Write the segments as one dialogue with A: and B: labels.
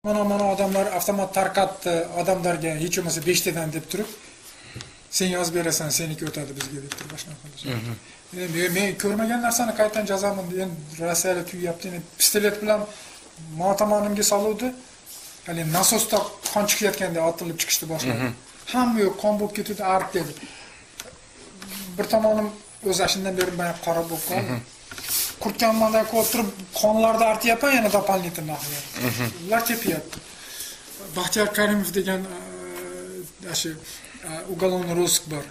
A: Mana odamlar avtomat tarqatdi, odamlarga hech bo'lmasa 5 tadan deb turib, sen yozib berasan, seniki o'tadi bizga deb turib boshqa qiladi. Men ko'rmagan narsani qaytan yozaman, endi Rossiyada tuyapti, endi pistolet bilan motomonimga soluvdi. Hali nasosda qon chiqayotganda otilib chiqishdi boshladi. Hamma yo'q, qon bo'lib ketdi, arib dedi. Bir tomonim o'zi shundan beri men qora bo'lib qoldi. Kurtganmanda o'tirib qonlarda artyapman, yana doполнительно nahiya. Ular tepyapti. Baxtiyor Karimov degan shu uголовный розыск bor.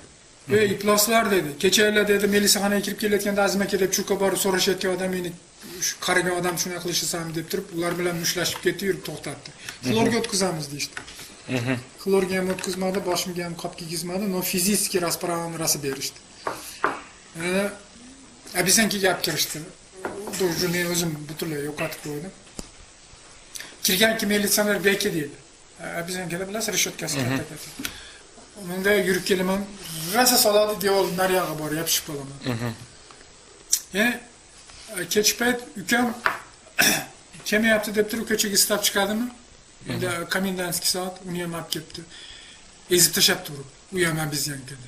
A: Iplaslar dedi. Kechalar dedi, milisaxonaga kirib kelayotganda Azim aka deb chuqa borib so'rashayotgan odam meni shu qaragan odam shunday qilishisam deb turib, ular bilan mushtlashib ketdi, yurib to'xtatdi. Xlorga o'tkazamiz deydi. Xlorga ham o'tkazmadi, boshimga ham qop kiygizmadi, no fizический расправаны rasib berishdi. Bizanki gap kirishdi. Men o'zim butunlay yo'qotib qo'ydim. Kirgan kim militsioner beka deydi. Bizankida bilasiz, reshotkasi katta. Unda yurib kelaman, rasa soladi, devor naryoqqa borib yopishib qolaman. Kech payt ukam kelmayapti deb turib ko'chaga istab chiqadimi? Endi komendantskiy soat uni ham olib ketdi. Ezib tashlab turib, u ham bizankida.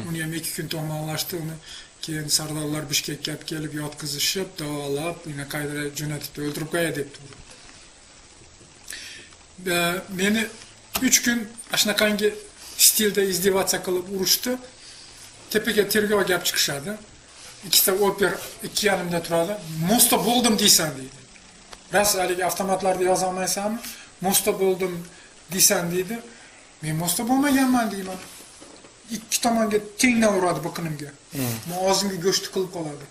A: Uni ham 2 kun to'g'monlashdi uni. Keyin sardorlar Bishkekka kelib yotqizishib, davolab, yana qayda jo'natib o'ldirib qo'ya deb turdi. Meni 3 kun shunaqangi stilda izdivatsiya qilib urishdi. Tepaga tergov gap chiqishadi. Ikkita oper 2,5 turadi. Mosta bo'ldim deysan deydi. Ras haligi avtomatlarda yoza olmaysanmi? Mosta bo'ldim deysan deydi. Men mosta bo'lmaganman deyman. İki tomonga tengdan uradi biqinimga. Men og'zimga go'sht qilib qoladi.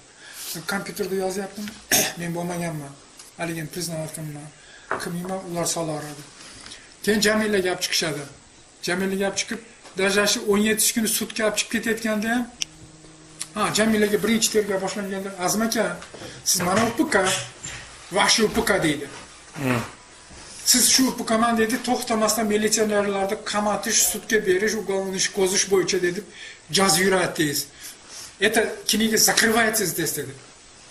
A: Kompyuterda yozyaptim. Men bo'lmaganman. Haligini priznavatganman. Kimman ular solaradi. Keyin Jamila gap chiqishadi. Jamila gap chiqib, dajashi 17 kuni sudga olib chiqib ketayotganda ham Jamilaga birinchi tergov boshlanganda Azim aka, siz mana o'pika, vahshu o'pika deydi. Siz shu o'pikaman dedi, to'xtamasdan militsionerlarni qamatish, sudga berish, уголовный ish qo'zish bo'yicha dedi, joz yuradingiz. Это kiniga закрывается dedi.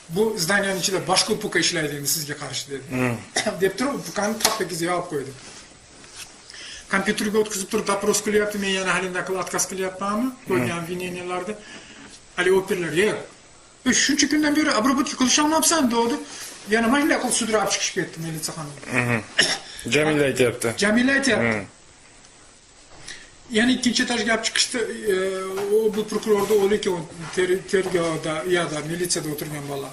A: Bu zdaniyani ichida boshqa o'pika ishlaydi endi sizga qarshi dedi. Deb turib, o'pikani taptagiga yopib qo'ydi. Kompyuterga o'tkazib turib dopros qilyapti, men yana halin отказ qilyapmanmi? Qo'ygan обвиненияларni. Hali operlar, shuncha kundan beri обработка qilishmayapsan dedi. Yana mana qilib sudga olib chiqib ketdi militsiyaxonaga.
B: Jamila aytyapti.
A: Jamila aytyapti. Yana ikkinchi etaj gap chiqishdi. Bu prokurorda o'lika tergovda, yo'da militsiyada o'tirgan bola.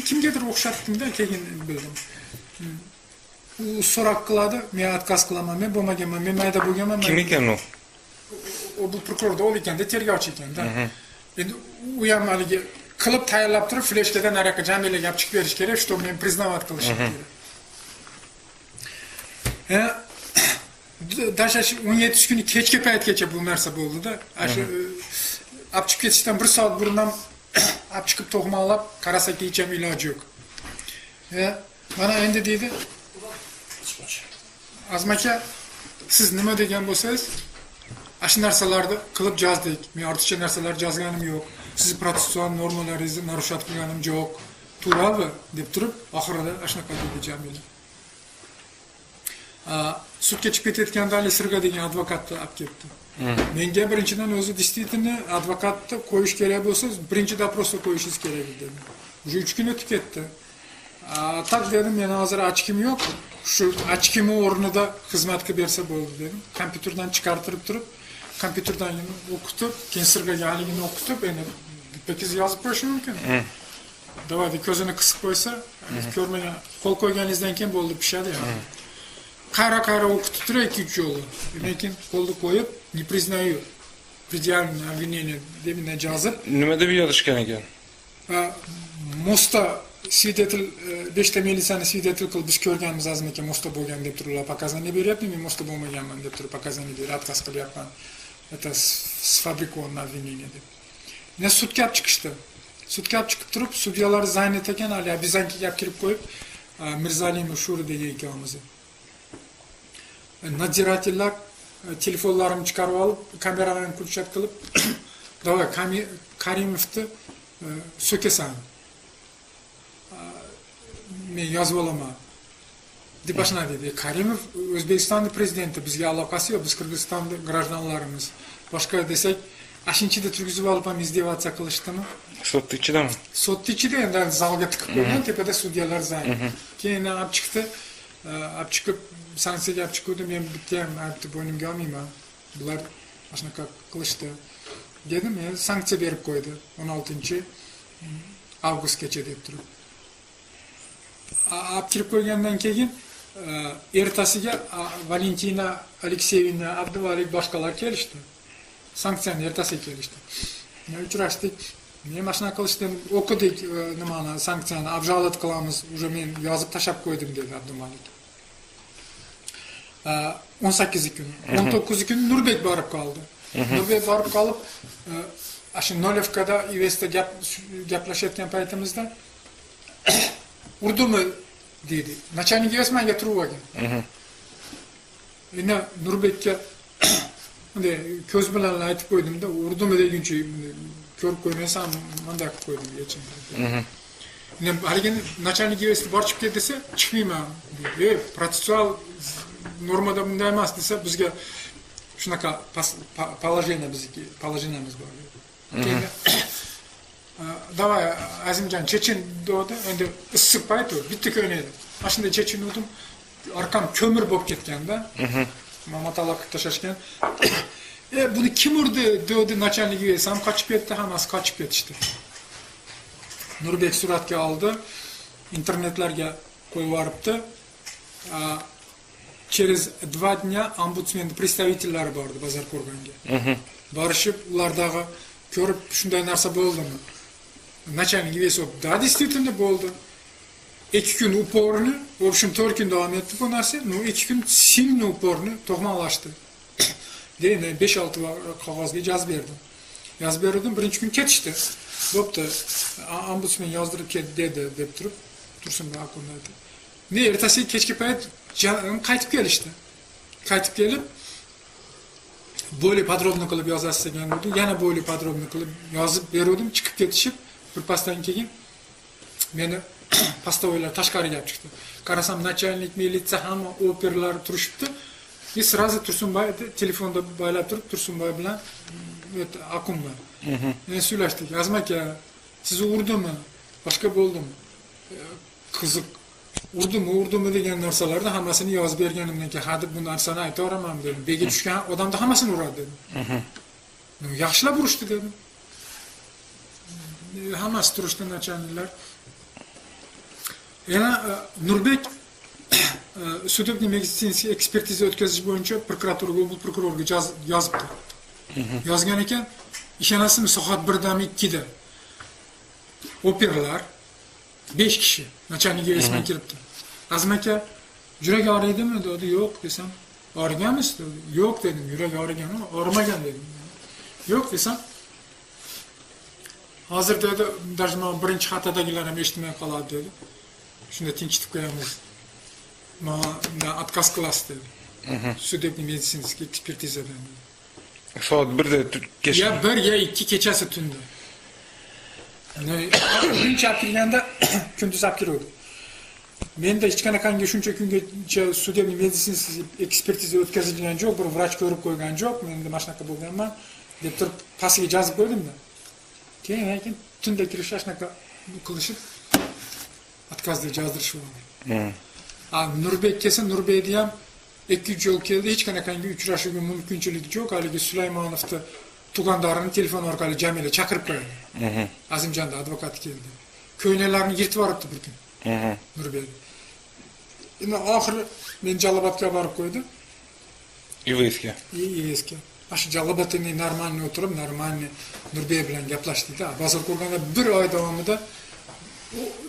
A: Kimgadir o'xshatdim-da, keyin bildim. U so'roq qiladi, men отказ qilaman, men bo'lmaganman, men mayda bo'lganman.
B: Kim ekan u?
A: Bu prokurorda o'likanda, tergovchi ekanda. Endi u ham haligi qilib tayyorlab turib, fleshkadan nariyoqqa Jamila gap chiqib berish kerak, что men priznavat qilishim kerak. Dashash 17 kuni kechki paytgacha bu narsa bo'ldi-da. Shu olib chiqib ketishdan 1 soat burun ham olib chiqib to'g'monlab, qarasak hech ham iloji yo'q. Mana endi deydi, Azim aka, siz nima degan bo'lsangiz, shu narsalarni qilib yozdik. Men ortiqcha narsalar yozganim yo'q. Siz protsessual normalaringizni narushat qilganim yo'q. To'g'rimi deb turib, oxirida shunaqa dedi Jamila. Sudga chiqib ketayotganda Ali Sirga degan advokatni olib ketdi. Menga birinchidan o'zi действительно advokatni qo'yish kerak bo'lsa, birinchi doprosda qo'yishingiz kerak dedi. Уже 3 kun o'tib ketdi. Tak dedim, men hozir ochkim yo'q. Shu ochkimi o'rnida xizmatga bersa bo'ldi dedim. Kompyuterdan chiqartirib turib, kompyuterdan o'qitib, keyin Sirgaga haligini o'qitib, endi bittakiz yozib qo'yish mumkin. Davaydi ko'zini qisib qo'ysa, ko'rmagan, qo'l qo'yganingizdan keyin bo'ldi, pishadi ham. Qara o'qitib turib 2-3 yo'l. Lekin qo'lni qo'yib, не признаю предъявленное обвинение deb najozib.
B: Nima deb yozishgan ekan?
A: Mosta свидетель 5 ta militsiyani свидетель qilib biz ko'rganmiz Azim aka mosta bo'lgan deb turib показания beryapti, men mosta bo'lmaganman deb turib показания berib отказ qilyapman. Это сфабриковано обвинение deb. Men sudga olib chiqishdi. Sudga olib chiqib turib, sudyalar zaynat ekan, hali bizanki gap kirib qo'yib, Mirzalimov Shuri degan ikkalamizni. Nadзирательlar telefonlarimni chiqarib olib, kameralarni kulchat qilib, "Davay, Karimovni so'kasan." Men yozib olaman deb dedi. Karimov O'zbekistonning prezidenti, bizga aloqasi yo'q, biz Qirg'izistonning grajdanlarimiz. Boshqa desak, ashinchida turgizib olib ham izdevatsiya qilishdimi?
B: Sotni ichidami?
A: Sotni ichida endi zalga tiqib qo'ygan, tepada sudyalar zang. Keyin olib chiqdi, olib chiqib sanksiyaga olib chiqdi, men bitta ham aytib bo'ynimga olmayman. Bular mana shunaqa qilishdi. Dedim, endi sanksiya berib qo'ydi 16-avgustgacha deb turib. Olib kirib qo'ygandan keyin ertasiga Valentina Alekseyevna, Abduvalik boshqalar kelishdi. Sanksiyani ertasiga kelishdi. Uchrashdik. Men mana shunaqa qilishdim, o'qidik nimani, sanksiyani objalat qilamiz, уже men yozib tashab qo'ydim dedi Abdumalik. 18 kun. 19 kun Nurbek borib qoldi. Nurbek borib qolib, shu Nolevkada Ivesda gaplashayotgan paytimizda urdimi dedi. Начальник Ivesmanga turib olgan. Endi Nurbekka bunday ko'z bilan aytib qo'ydim-da, urdimi deguncha ko'rib qo'ymasam, bunday qilib qo'ydim yechim. Endi haligi начальник Ivesda bor chiqib ket desa, chiqmayman dedi. Protsessual normada bunday emas desa, bizga shunaqa положениemiz bor. Keyin davay Azimjon Chechen dedi, endi issiq payt u, bitta kun edi. Mana shunday Chechen o'dim, orqam ko'mir bo'lib ketganda. Mamatala qilib tashashgan. Buni kim urdi dedi начальник Ivesam, qochib ketdi, hammasi qochib ketishdi. Nurbek suratga oldi, internetlarga qo'yib yuboribdi. Через 2 dня ombudsmen представительlari bordi Bozor Qo'rg'onga. Borishib, ulardagi ko'rib shunday narsa bo'ldimi? Начальник Ivesov, да, действительно bo'ldi. 2 kun uporni, в общем 4 kun davom etdi bu narsa. No 2 kun сильно uporni to'g'monlashdi. Deydi, 5-6 qog'ozga yozib berdim. Yozib berdim, birinchi kun ketishdi. Bo'pti. Ombudsmen yozdirib ket dedi deb turib, Tursunboy akunaydi. Ne ertasi kechki payt qaytib kelishdi. Qaytib kelib, более подробно qilib yozasiz degan edi. Yana более подробно qilib yozib berdim, chiqib ketishib, bir pasdan keyin meni pastovoylar tashqariga olib chiqdi. Qarasam, начальник militsiya hamma operlar turishibdi. И сразу Tursunboy telefonda boylab turib, Tursunboy bilan akumman. Men so'rashdik. Azma aka, siz urdimi? Boshqa bo'ldimi? Qiziq. Urdimi degan narsalarni hammasini yozib berganimdan keyin, "Ha, deb bu narsani aytaveraman" dedim. Bega tushgan odamda hammasini uradi dedim. Yaxshilab urishdi dedim. Hammasi turishdi начальниклар. Yana Nurbek sudebniy meditsinskiy ekspertiza o'tkazish bo'yicha prokuraturaga, oblast prokuroriga yozibdi. Yozgan ekan, ishonasizmi, soat 1:02da operlar 5 kishi начальник Ivesman kiribdi. Azim aka, yuragi og'riydimi dedi. Yo'q desam, og'riganmisiz dedi. Yo'q dedim, yuragi og'rigan, og'rimagan dedim. Yo'q desam, hozir dedi, даже birinchi xatadagilar ham eshitmay qoladi dedi. Shunda tinchitib qo'yamiz. Mana отказ qilasiz dedi. Sudebniy meditsinskiy ekspertizadan.
B: Soat 1da kech.
A: Ya 1 ya 2 kechasi tunda. Birinchi olib kirganda kunduz olib kirdi. Menda hech qanaqangi shuncha kungacha sudebniy meditsinskiy ekspertiza o'tkazilgan yo'q, bir vrach ko'rib qo'ygan yo'q. Menda mana shunaqa bo'lganman deb turib pastiga yozib qo'ydim-da. Keyin tunda kirish shunaqa qilishib откazda yozdirishib oldi. Nurbek kelsa, Nurbekni ham 2 yil keldi, hech qanaqangi uchrashuvga mumkinchiligi yo'q. Haligi Sulaymonovni tugandorini telefon orqali Jamila chaqirib qo'ydi. Azimjonda advokat keldi. Ko'ylaklarni yirtib yuboribdi bir kun. Nurbek. Endi oxiri men Jalobodga borib qo'ydim.
B: Ivesga.
A: Ivesga. Mana shu Jalobodni normalni o'tirib, normalni Nurbek bilan gaplashdik-da. Bozor Qo'rg'onda 1 oy davomida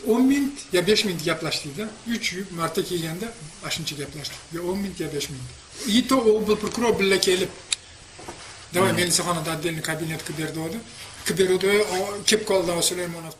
A: 10 minut ya 5 minut gaplashdik-da. 3 marta kelganda shuncha gaplashdik. Ya 10 minut ya 5 minut. И то oblast prokuror bilan kelib, "Давай, melisaxonada отдельный кабинет qilib berdi" dedi. Qilib berdi, kelib qoldi Sulaymonov.